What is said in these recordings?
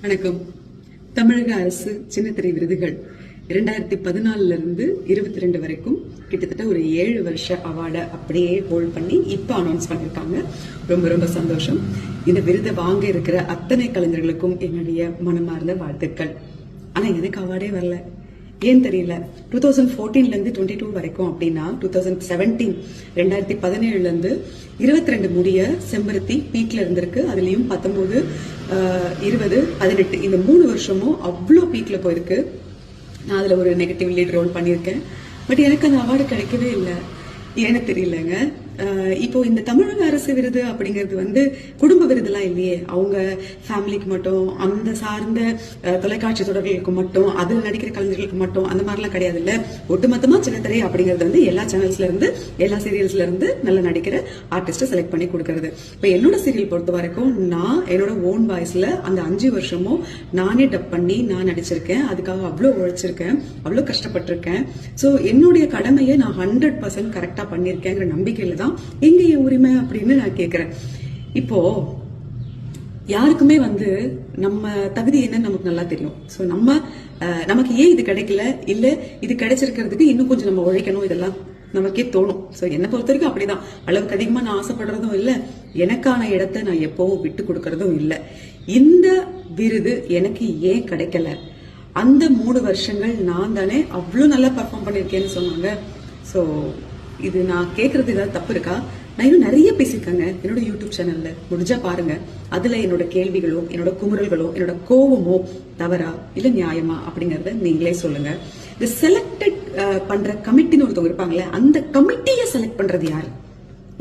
வணக்கம். தமிழக அரசு சின்னத்திரை விருதுகள் 2014 இருந்து 22 வரைக்கும் கிட்டத்தட்ட ஒரு 7 வருஷ அவார்டை அப்படியே ஹோல்ட் பண்ணி இப்ப அனௌன்ஸ் பண்ணிருக்காங்க. ரொம்ப ரொம்ப சந்தோஷம். இந்த விருதை வாங்க இருக்கிற அத்தனை கலைஞர்களுக்கும் என்னுடைய மனமார்ந்த வாழ்த்துக்கள். ஆனா எனக்கு அவார்டே வரல, ஏன் தெரியல. 2014 இருந்து 22 வரைக்கும் அப்படின்னா 2017 2017 இருந்து 22 முடிய செம்பருத்தி பீக்ல இருந்திருக்கு. அதுலயும் 19 20 18 இந்த 3 வருஷமும் அவ்வளோ பீக்ல போயிருக்கு. நான் அதுல ஒரு நெகட்டிவ் லீட் ரோல் பண்ணியிருக்கேன். பட் எனக்கு அந்த அவார்டு கிடைக்கவே இல்லை, ஏன்னு தெரியலங்க. இப்போ இந்த தமிழக அரசு விருது அப்படிங்கிறது குடும்ப விருதுலாம் இல்லையே. அவங்க ஃபேமிலிக்கு மட்டும், அந்த சார்ந்த தொலைக்காட்சி தொடர்களுக்கு மட்டும், அதில் நடிக்கிற கலைஞர்களுக்கு மட்டும் அந்த மாதிரிலாம் கிடையாது இல்ல. ஒட்டுமொத்தமா சின்னத்திரை அப்படிங்கிறது எல்லா சேனல்ஸ்ல இருந்து, எல்லா சீரியல்ஸ்ல இருந்து நல்ல நடிக்கிற ஆர்டிஸ்ட செலக்ட் பண்ணி கொடுக்கறது. இப்போ என்னோட சீரியல் பொறுத்த வரைக்கும் நான் என்னோட ஓன் வாய்ஸ்ல அந்த 5 வருஷமும் நானே டப் பண்ணி நான் நடிச்சிருக்கேன். அதுக்காக அவ்வளோ உழைச்சிருக்கேன், அவ்வளோ கஷ்டப்பட்டிருக்கேன். ஸோ என்னுடைய கடமையை நான் 100% கரெக்டா பண்ணிருக்கேங்கிற நம்பிக்கையில தான் எங்க என் உரிமை அப்படின்னு நான் கேக்குறேன். இப்போ யாருக்குமே நம்ம தகுதி என்னன்னு நமக்கு நல்லா தெரியும். சோ நமக்கு ஏன் இது கிடைக்கல, இல்ல இது கிடைச்சிருக்கிறதுக்கு இன்னும் கொஞ்சம் நம்ம உழைக்கணும், இதெல்லாம் நமக்கே தோணும். சோ என்ன பொறுத்த வரைக்கும் அப்படிதான். அளவுக்கு அதிகமா நான் ஆசைப்படுறதும் இல்ல, எனக்கான இடத்தை நான் எப்பவும் விட்டு கொடுக்கறதும் இல்ல. இந்த விருது எனக்கு ஏன் கிடைக்கல, அந்த 3 வருஷங்கள் நான் தானே அவ்வளவு நல்லா பர்ஃபார்ம் பண்ணிருக்கேன்னு சொன்னாங்க. சோ இது நான் கேக்குறது ஏதாவது தப்பு இருக்கா? நான் இன்னும் நிறைய பேசியிருக்கேங்க என்னோட யூடியூப் சேனல்ல, முடிஞ்சா பாருங்க. அதுல என்னோட கேள்விகளோ, என்னோட குமுறல்களோ, என்னோட கோவமோ தவறா இல்ல நியாயமா அப்படிங்கறத நீங்களே சொல்லுங்க. இந்த செலக்டட் பண்ற கமிட்டின்னு ஒருத்தவங்க இருப்பாங்களே, அந்த கமிட்டியை செலக்ட் பண்றது யாரு?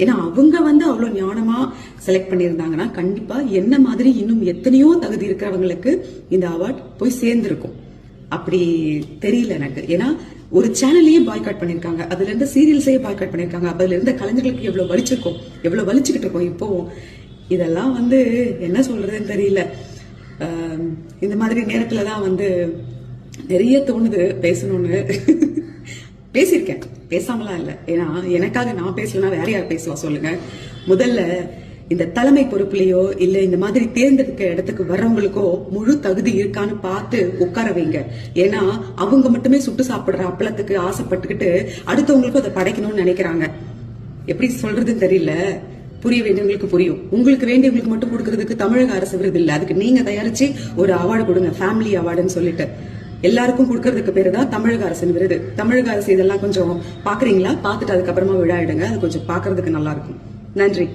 ஏன்னா அவங்க அவ்வளவு ஞானமா செலக்ட் பண்ணியிருந்தாங்கன்னா கண்டிப்பா என்ன மாதிரி இன்னும் எத்தனையோ தகுதி இருக்கிறவங்களுக்கு இந்த அவார்ட் போய் சேர்ந்திருக்கும். அப்படி தெரியல எனக்கு. ஏன்னா ஒரு சேனல்லையே பாய்காட் பண்ணிருக்காங்க, அதுல இருந்து சீரியல்ஸையே பாய்காட் பண்ணிருக்காங்க. அதுல இருந்த கலைஞர்களுக்கு எவ்வளவு வலிச்சிருக்கும், எவ்வளவு வலிச்சுக்கிட்டு இருக்கோம். இப்போ இதெல்லாம் என்ன சொல்றதுன்னு தெரியல. இந்த மாதிரி நேரத்துலதான் நிறைய தோணுது பேசணும்னு. பேசியிருக்கேன், பேசாமலாம் இல்ல. ஏன்னா எனக்காக நான் பேசலன்னா வேற யார் பேசுவா சொல்லுங்க. முதல்ல இந்த தலைமை பொறுப்புலயோ இல்ல இந்த மாதிரி தேர்ந்தெடுக்க இடத்துக்கு வர்றவங்களுக்கோ முழு தகுதி இருக்கான்னு பார்த்து உட்கார வைங்க. ஏன்னா அவங்க மட்டுமே சுட்டு சாப்பிடுற அப்பளத்துக்கு ஆசைப்பட்டுக்கிட்டு அடுத்தவங்களுக்கும் அதை படைக்கணும்னு நினைக்கிறாங்க. எப்படி சொல்றதுன்னு தெரியல. புரிய வேண்டியவங்களுக்கு புரியும். உங்களுக்கு வேண்டியவங்களுக்கு மட்டும் கொடுக்கறதுக்கு தமிழக அரசு விருது இல்ல, அதுக்கு நீங்க தயாரிச்சு ஒரு அவார்டு கொடுங்க, ஃபேமிலி அவார்டுன்னு சொல்லிட்டு. எல்லாருக்கும் கொடுக்கறதுக்கு பேரு தான் தமிழக அரசின் விருது. தமிழக அரசு இதெல்லாம் கொஞ்சம் பாக்குறீங்களா? பார்த்துட்டு அதுக்கப்புறமா விழா இடுங்க. அது கொஞ்சம் பாக்குறதுக்கு நல்லா இருக்கும். நன்றி.